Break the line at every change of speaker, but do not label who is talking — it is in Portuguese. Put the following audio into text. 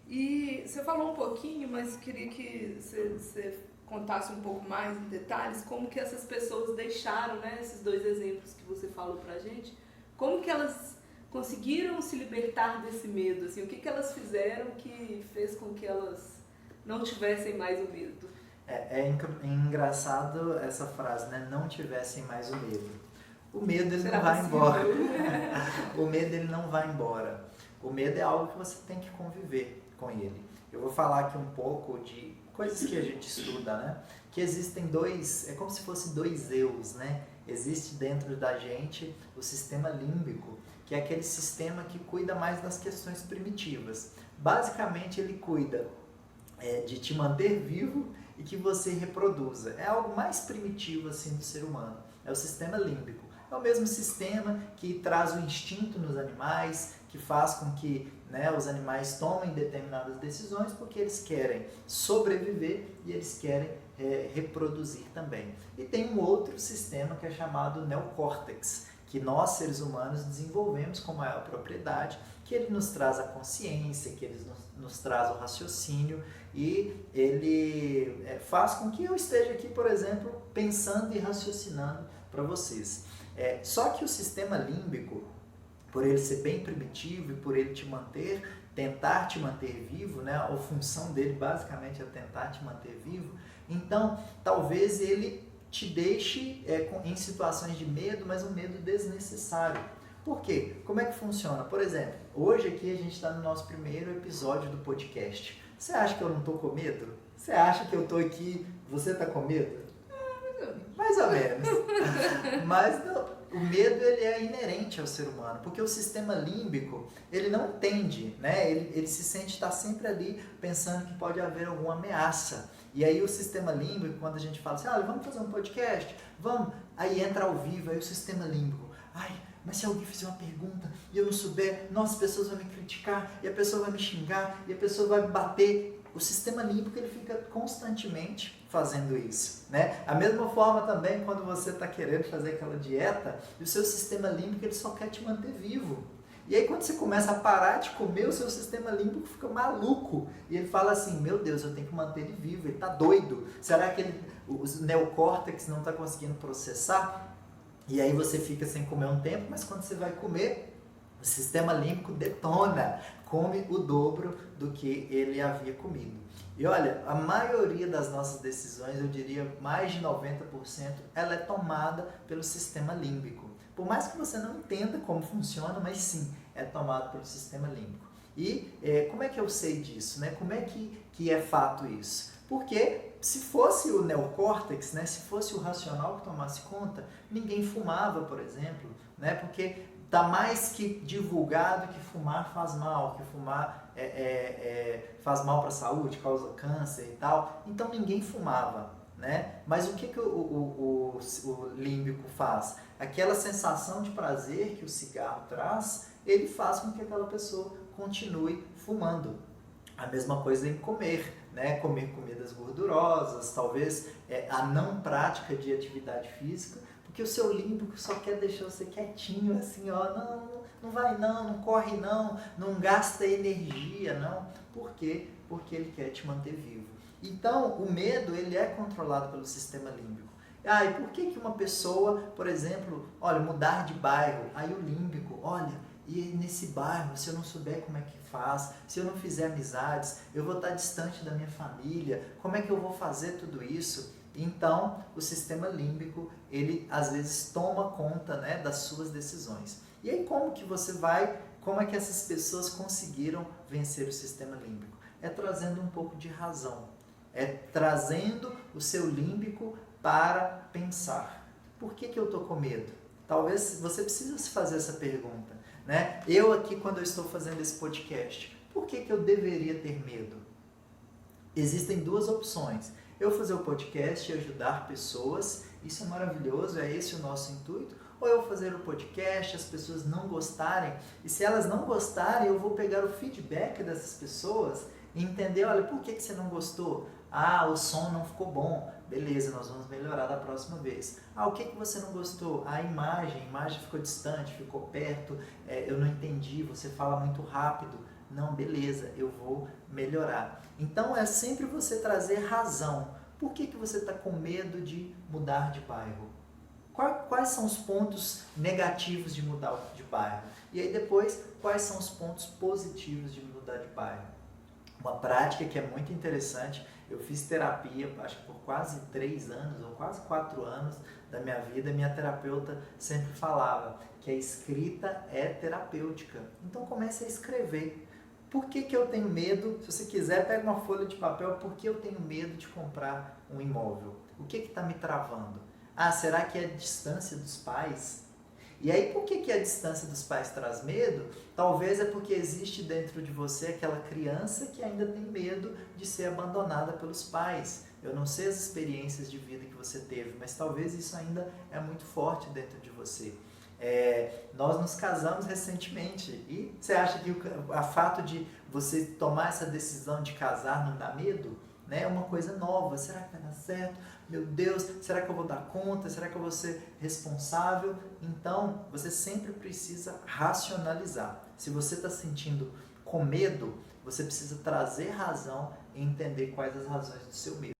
E você falou um pouquinho, mas queria que você contasse um pouco mais em detalhes como que essas pessoas deixaram, né, esses dois exemplos que você falou pra gente, como que elas conseguiram se libertar desse medo, assim, o que que elas fizeram que fez com que elas não tivessem mais o medo?
É engraçado essa frase, né? Não tivessem mais o medo. O medo ele
Será
não vai
possível?
embora. O medo ele não vai embora. O medo é algo que você tem que conviver com ele. Eu vou falar aqui um pouco de coisas que a gente estuda, né? Que existem dois, é como se fossem dois eus, né? Existe dentro da gente o sistema límbico, que é aquele sistema que cuida mais das questões primitivas. Basicamente ele cuida de te manter vivo e que você reproduza. É algo mais primitivo assim do ser humano. É o sistema límbico. É o mesmo sistema que traz o instinto nos animais, que faz com que, né, os animais tomem determinadas decisões porque eles querem sobreviver e eles querem reproduzir também. E tem um outro sistema que é chamado neocórtex, que nós seres humanos desenvolvemos com maior propriedade, que ele nos traz a consciência, que ele nos traz o raciocínio e ele faz com que eu esteja aqui, por exemplo, pensando e raciocinando para vocês. Só que o sistema límbico, por ele ser bem primitivo e por ele te manter, tentar te manter vivo, né? A função dele basicamente é tentar te manter vivo, então talvez ele te deixe em situações de medo, mas um medo desnecessário. Por quê? Como é que funciona? Por exemplo, hoje aqui a gente está no nosso primeiro episódio do podcast. Você acha que eu não estou com medo? Você acha que eu estou aqui, você está com medo? Mais ou menos. Mas não, o medo ele é inerente ao ser humano, porque o sistema límbico ele não entende, né? Ele se sente estar sempre ali pensando que pode haver alguma ameaça. E aí o sistema límbico, quando a gente fala assim, vamos fazer um podcast, vamos, aí entra ao vivo, aí o sistema límbico, mas se alguém fizer uma pergunta e eu não souber, nossa, as pessoas vão me criticar, e a pessoa vai me xingar, e a pessoa vai me bater. O sistema límbico ele fica constantemente fazendo isso, né? A mesma forma também quando você está querendo fazer aquela dieta, e o seu sistema límbico ele só quer te manter vivo. E aí quando você começa a parar de comer, o seu sistema límbico fica maluco. E ele fala assim, meu Deus, eu tenho que manter ele vivo, ele está doido. Será que os neocórtex não está conseguindo processar? E aí você fica sem comer um tempo, mas quando você vai comer, o sistema límbico detona, come o dobro do que ele havia comido. E olha, a maioria das nossas decisões, eu diria mais de 90%, ela é tomada pelo sistema límbico. Por mais que você não entenda como funciona, mas sim, é tomado pelo sistema límbico. E como é que eu sei disso? Né? Como é que é fato isso? Porque se fosse o neocórtex, né, se fosse o racional que tomasse conta, ninguém fumava, por exemplo, né, porque está mais que divulgado que fumar faz mal, que fumar faz mal para a saúde, causa câncer e tal. Então ninguém fumava, né? Mas o que o límbico faz? Aquela sensação de prazer que o cigarro traz, ele faz com que aquela pessoa continue fumando. A mesma coisa em comer, né? Comer comidas gordurosas, talvez a não prática de atividade física, porque o seu límbico só quer deixar você quietinho, assim, ó, não vai não corre não gasta energia, não. Por quê? Porque ele quer te manter vivo. Então, o medo, ele é controlado pelo sistema límbico. E por que uma pessoa, por exemplo, mudar de bairro, aí o límbico, e nesse bairro, se eu não souber como é que faz, se eu não fizer amizades, eu vou estar distante da minha família, como é que eu vou fazer tudo isso? Então, o sistema límbico, ele às vezes toma conta, né, das suas decisões. E aí como é que essas pessoas conseguiram vencer o sistema límbico? É trazendo um pouco de razão, é trazendo o seu límbico para pensar. Por que eu estou com medo? Talvez você precise se fazer essa pergunta, né? Eu aqui, quando eu estou fazendo esse podcast, por que eu deveria ter medo? Existem duas opções. Eu fazer o podcast e ajudar pessoas, isso é maravilhoso, é esse o nosso intuito. Ou eu fazer o podcast, as pessoas não gostarem, e se elas não gostarem, eu vou pegar o feedback dessas pessoas e entender, por que você não gostou? O som não ficou bom. Beleza, nós vamos melhorar da próxima vez. O que você não gostou? A imagem ficou distante, ficou perto, eu não entendi, você fala muito rápido. Não, beleza, eu vou melhorar. Então é sempre você trazer razão. Por que você está com medo de mudar de bairro? Quais são os pontos negativos de mudar de bairro? E aí depois, quais são os pontos positivos de mudar de bairro? Uma prática que é muito interessante, eu fiz terapia, acho que por quase 3 anos, ou quase 4 anos da minha vida, minha terapeuta sempre falava que a escrita é terapêutica. Então comece a escrever. Por que eu tenho medo? Se você quiser, pega uma folha de papel. Por que eu tenho medo de comprar um imóvel? O que está me travando? Ah, será que é a distância dos pais? E aí, por que a distância dos pais traz medo? Talvez é porque existe dentro de você aquela criança que ainda tem medo de ser abandonada pelos pais. Eu não sei as experiências de vida que você teve, mas talvez isso ainda é muito forte dentro de você. Nós nos casamos recentemente e você acha que o fato de você tomar essa decisão de casar não dá medo? Né? É uma coisa nova. Será que vai dar certo? Meu Deus, será que eu vou dar conta? Será que eu vou ser responsável? Então, você sempre precisa racionalizar. Se você está sentindo com medo, você precisa trazer razão e entender quais as razões do seu medo.